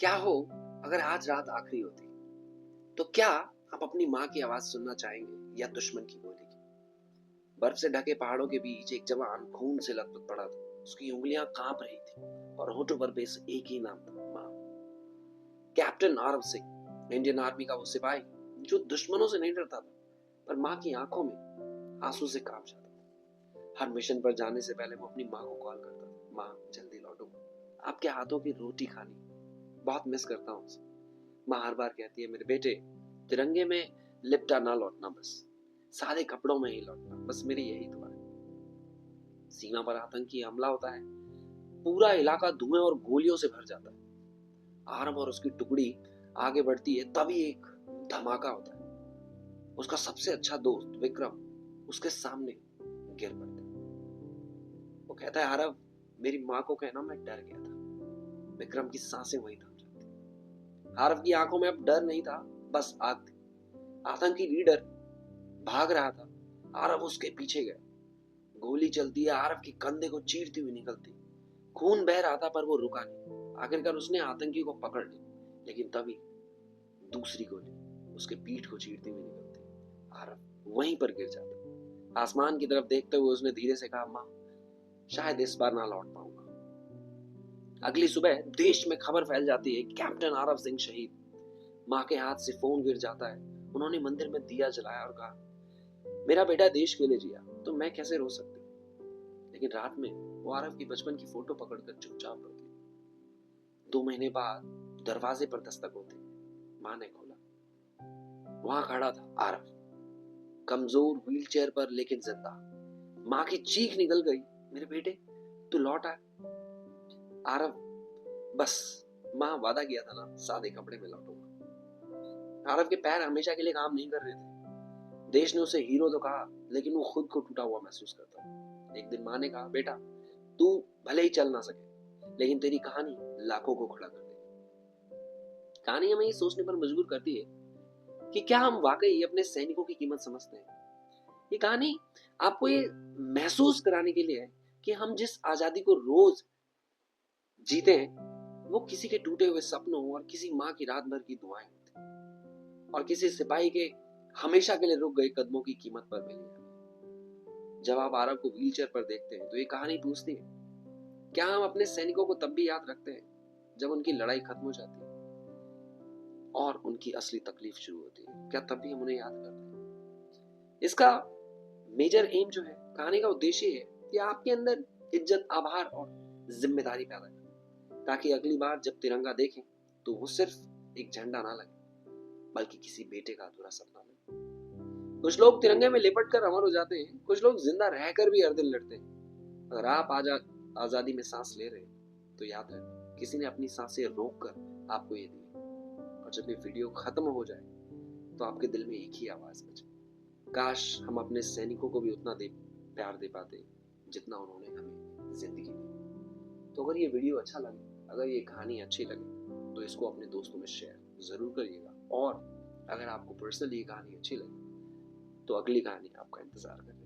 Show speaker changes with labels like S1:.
S1: क्या हो अगर आज रात आखिरी होती, तो क्या आप अपनी माँ की आवाज सुनना चाहेंगे या दुश्मन की गोली की? बर्फ से ढके पहाड़ों के बीच एक जवान खून से लथपथ पड़ा था। उसकी उंगलियां कांप रही थी और होठों पर बस एक ही नाम था, माँ। Captain Aarav Singh, Indian army का वो सिपाही जो दुश्मनों से नहीं डरता था, पर माँ की आंखों में आंसू से कांप जाता था। हर मिशन पर जाने से पहले वो अपनी माँ को कॉल करता था, माँ जल्दी लौटो, आपके हाथों की रोटी खानी, बहुत मिस करता हूँ उसे। माँ हर बार कहती है, मेरे बेटे, तिरंगे में लिपटा ना लौटना, बस सादे कपड़ों में ही लौटना, बस मेरी यही दुआ है। सीमा पर आतंकी हमला होता है, पूरा इलाका धुएं और गोलियों से भर जाता है। आरव और उसकी टुकड़ी आगे बढ़ती है, तभी एक धमाका होता है। उसका सबसे अच्छा दोस्त विक्रम उसके सामने गिर पड़ता है। वो कहता है, आरव, मेरी माँ को कहना मैं डर गया था। विक्रम की सांसें वहीं थम जाती। आरव की आंखों में अब डर नहीं था, बस आग थी। आतंकी लीडर भाग रहा था, आरव उसके पीछे गया। गोली चलती है, आरव के कंधे को चीरती हुई निकलती। खून बह रहा था पर वो रुका नहीं। आखिरकार उसने आतंकी को पकड़ लिया, लेकिन तभी दूसरी गोली उसके पीठ को चीरती हुई निकलती। आरव वहीं पर गिर जाता। आसमान की तरफ देखते हुए उसने धीरे से कहा, माँ, शायद इस बार ना लौट पाऊंगा। अगली सुबह देश में खबर फैल जाती है, कैप्टन आरव सिंह शहीद। माँ के हाथ से फोन गिर जाता है। उन्होंने मंदिर में दिया जलाया और कहा, मेरा बेटा देश के लिए जिया, तो मैं कैसे रो सकती। लेकिन रात में वो आरव की बचपन की फोटो पकड़कर चुपचाप पड़ती। 2 महीने बाद दरवाजे पर दस्तक होती। माँ ने खोला। वहां खड़ा था आरव, कमजोर, व्हीलचेयर पर लेकिन जिंदा। माँ की चीख निकल गई, मेरे बेटे, तू लौट आया। आरव, बस माँ वादा किया था ना, सादे कपड़े में लौटूंगा। आरव के पैर हमेशा के लिए काम नहीं कर रहे थे। देश ने उसे हीरो तो कहा, लेकिन वो खुद को टूटा हुआ महसूस करता। एक दिन माँ ने कहा, बेटा, तू भले ही चल ना सके, लेकिन तेरी कहानी लाखों को खड़ा कर देगी। कहानी हमें ये सोचने पर मजबूर करती है कि क्या हम वाकई अपने सैनिकों की कीमत समझते हैं। ये कहानी आपको ये महसूस कराने के लिए है कि हम जिस आजादी को रोज जीते हैं, वो किसी के टूटे हुए सपनों और किसी माँ की रात भर की दुआएं होती, और किसी सिपाही के हमेशा के लिए रुक गए कदमों की कीमत पर मिली है। जब आप आरव को व्हीलचेयर पर देखते हैं, तो ये कहानी पूछती है, क्या हम अपने सैनिकों को तब भी याद रखते हैं जब उनकी लड़ाई खत्म हो जाती है और उनकी असली तकलीफ शुरू होती है? क्या तब भी हम उन्हें याद करते हैं? इसका मेजर एम जो है, कहानी का उद्देश्य है कि आपके अंदर इज्जत, आभार और जिम्मेदारी पैदा करें, ताकि अगली बार जब तिरंगा देखें तो वो सिर्फ एक झंडा ना लगे, बल्कि किसी बेटे का अधूरा सपना लगे। कुछ लोग तिरंगे में लिपट कर अमर हो जाते हैं, कुछ लोग जिंदा रहकर भी हर दिन लड़ते हैं। अगर आप आजादी में सांस ले रहे हैं, तो याद रखें, किसी ने अपनी सांसें रोक कर आपको ये दी। और जब ये वीडियो खत्म हो जाए, तो आपके दिल में एक ही आवाज बचे, काश हम अपने सैनिकों को भी उतना प्यार दे पाते जितना उन्होंने हमें जिंदगी दी। तो अगर ये वीडियो अच्छा लगे, अगर ये कहानी अच्छी लगे, तो इसको अपने दोस्तों में शेयर जरूर करिएगा। और अगर आपको पर्सनली ये कहानी अच्छी लगे, तो अगली कहानी आपका इंतजार करें।